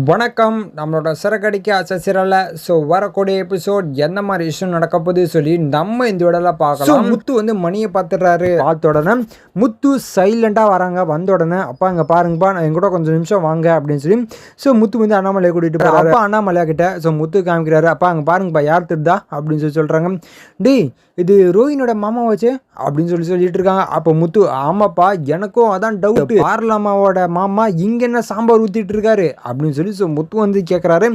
வணக்கம். நம்மளோட சிறகடிக்க சசிரல வரக்கூடிய எபிசோட் எந்த மாதிரி விஷயம் நடக்க போகுது சொல்லி நம்ம இந்த வீடியோல பார்க்கலாம். முத்து வந்து மணியை பார்த்துடுறாரு. பார்த்த உடனே முத்து சைலண்டாக வராங்க. வந்த உடனே அப்பா இங்கே பாருங்கப்பா, நான் எங்கூட கொஞ்சம் நிமிஷம் வாங்க அப்படின்னு சொல்லி முத்து வந்து அண்ணாமலையை கூட்டிகிட்டு போகிறாரு. அப்பா அண்ணாமலையா கிட்ட முத்து காமிக்கிறாரு. அப்பா அங்கே பாருங்கப்பா யார் திருதா அப்படின்னு சொல்கிறாங்க. டேய் இது ரோஹினோட மாமா வச்சு அப்படின்னு சொல்லிட்டு இருக்காங்க. அப்போ முத்து ஆமாப்பா எனக்கும் அதான் டவுட், பார்லாமாவோட மாமா இங்கே என்ன சாம்பார் ஊற்றிட்டு இருக்காரு அப்படின்னு சொல்லி முத்து வந்து கேட்குறாரு.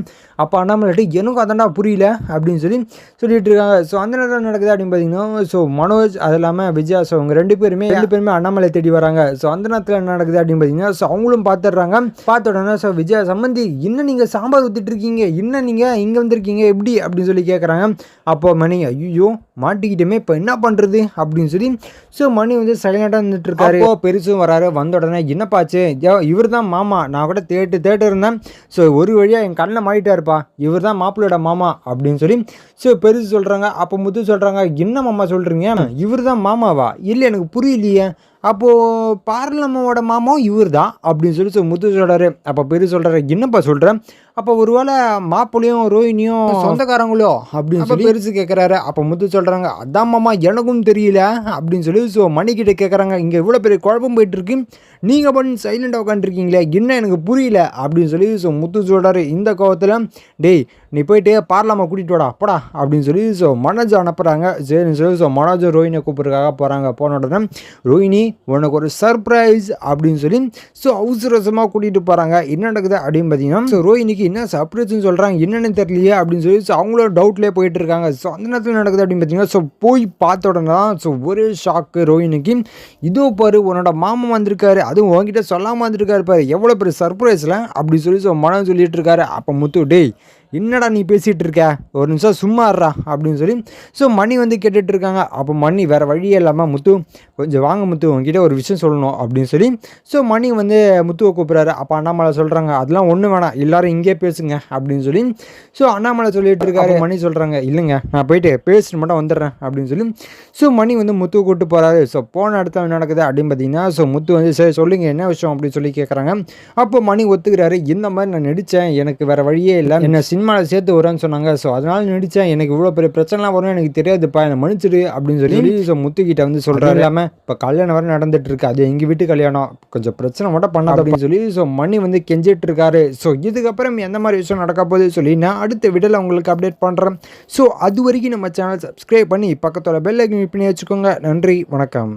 அப்போ அண்ணாமலை எனக்கும் அதான்டா புரியல அப்படின்னு சொல்லிட்டு இருக்காங்க. அந்த நேரத்தில் நடக்குது அப்படின்னு பார்த்தீங்கன்னா மனோஜ் அது இல்லாமல் விஜயா அவங்க ரெண்டு பேருமே அண்ணாமலை தேடி வராங்க. அந்த நேரத்தில் என்ன நடக்குது அப்படின்னு பார்த்தீங்கன்னா அவங்களும் பார்த்துடுறாங்க. பார்த்த உடனே விஜயா சம்பந்தி இன்னும் நீங்கள் சாம்பார் ஊற்றிட்டு இருக்கீங்க, இன்னும் நீங்கள் இங்கே வந்திருக்கீங்க எப்படி அப்படின்னு சொல்லி கேட்குறாங்க. அப்போ மணி ஐயோ மாட்டிக்கிட்டோமே இப்போ என்ன பண்ணுறது அப்படின்னு சொல்லி மணி வந்து சைலண்டாக இருந்துட்டு இருக்காரு. பெருசும் வராரு. வந்த உடனே என்னப்பாச்சு, இவர் தான் மாமா, நான் கூட தேட்டு இருந்தேன். ஒரு வழியாக என் கண்ணில் மாட்டிட்டாருப்பா, இவர் தான் மாப்பிள்ளையோட மாமா அப்படின்னு சொல்லி பெருசு சொல்கிறாங்க. அப்போ முத்து சொல்கிறாங்க என்ன மாமா சொல்கிறீங்க, இவர் தான் மாமாவா, இல்லை எனக்கு புரியலையே, அப்போது பார்லமாவோட மாமாவும் இவர் தான் அப்படின்னு சொல்லி முத்து சொல்கிறாரு. அப்போ பெரு சொல்கிறாரு என்னப்பா சொல்கிறேன், அப்போ ஒருவேளை மாப்பிள்ளையும் ரோஹினியும் சொந்தக்காரங்களோ அப்படின்னு சொல்லி பெருசு கேட்குறாரு. அப்போ முத்து சொல்கிறாங்க அதான் மாமா எனக்கும் தெரியல அப்படின்னு சொல்லி மணிக்கிட்ட கேட்குறாங்க. இங்கே இவ்வளோ பெரிய குழப்பம் போயிட்டுருக்கு, நீங்கள் பண்ணி சைலண்டாக உட்காந்துருக்கீங்களே என்ன எனக்கு புரியல அப்படின்னு சொல்லி முத்து சொல்கிறாரு. இந்த கோவத்தில் டேய் நீ போயிட்டு பார்லாமா கூட்டிகிட்டு வாடா போடா அப்படின்னு சொல்லி மனோஜ் அனுப்புகிறாங்க. சரின்னு சொல்லி மனோஜ் ரோஹினியை கூப்பிட்றதுக்காக போகிறாங்க. போன உடனே ரோஹினி உனக்கு ஒரு சர்ப்ரைஸ் அப்படின்னு சொல்லி அவசரமாக கூட்டிகிட்டு போகிறாங்க. என்ன நடக்குது அப்படின்னு பார்த்தீங்கன்னா ரோஹினிக்கு என்ன சர்ப்ரைஸ்ன்னு சொல்கிறாங்க என்னென்னு தெரியலையே அப்படின்னு சொல்லி அவங்களும் டவுட்லேயே போயிட்டு இருக்காங்க. அந்த நேரத்தில் நடக்குது அப்படின்னு பார்த்தீங்கன்னா போய் பார்த்த உடனே தான் ஒரே ஷாக்கு ரோஹினிக்கு. இதோ பாரு உன்னோட மாமா வந்திருக்காரு, அதுவும் உங்ககிட்ட சொல்லாமல் வந்திருக்காரு பாரு, எவ்வளோ பெரிய சர்ப்ரைஸில் அப்படி சொல்லி மனம் சொல்லிட்டு இருக்காரு. அப்போ முத்து டேய் என்னடா நீ பேசிகிட்டு இருக்க, ஒரு நிமிஷம் சும்மா இருறா அப்படின்னு சொல்லி மணி வந்து கேட்டுட்டு இருக்காங்க. அப்போ மணி வேறு வழியே இல்லாமல் முத்து கொஞ்சம் வாங்க முத்து உங்ககிட்ட ஒரு விஷயம் சொல்லணும் அப்படின்னு சொல்லி மணி வந்து முத்துவை கூப்பிட்றாரு. அப்போ அண்ணாமலை சொல்கிறாங்க அதெல்லாம் ஒன்றும் வேணாம் எல்லாரும் இங்கே பேசுங்க அப்படின்னு சொல்லி அண்ணாமலை சொல்லிட்டு இருக்காரு. மணி சொல்கிறாங்க இல்லைங்க நான் போயிட்டு பேசிட்டு மட்டும் வந்துடுறேன் அப்படின்னு சொல்லி மணி வந்து முத்துவை கூப்பிட்டு போகிறாரு. போன இடத்துல நடக்குது அப்படின்னு பார்த்தீங்கன்னா முத்து வந்து சரி சொல்லுங்கள் என்ன விஷயம் அப்படின்னு சொல்லி கேட்குறாங்க. அப்போ மணி ஒத்துக்கிறாரு. இந்த மாதிரி நான் நடித்தேன், எனக்கு வேறு வழியே இல்லை, என்ன சினிமாவில் சேர்த்து வரும்னு சொன்னாங்க, அதனால் நடித்தேன், எனக்கு இவ்வளோ பெரிய பிரச்சனைலாம் வரும் எனக்கு தெரியாதுப்பா, என்னை மன்னிச்சிடு அப்படின்னு சொல்லி முத்துக்கிட்ட வந்து சொல்கிறாரு. இல்லாமல் இப்போ கல்யாணம் வரை நடந்துட்டு இருக்கு, அது எங்கள் வீட்டு கல்யாணம், கொஞ்சம் பிரச்சனை மட்டும் பண்ணாது அப்படின்னு சொல்லி மணி வந்து கெஞ்சிட்டு இருக்காரு. இதுக்கப்புறம் எந்த மாதிரி விஷயம் நடக்க போகுது சொல்லி நான் அடுத்த வீடியோவில் உங்களுக்கு அப்டேட் பண்ணுறேன். அது வரைக்கும் நம்ம சேனல் சப்ஸ்கிரைப் பண்ணி பக்கத்தோட பெல் ஐக்கன் கிளிக் பண்ணி வச்சுக்கோங்க. நன்றி, வணக்கம்.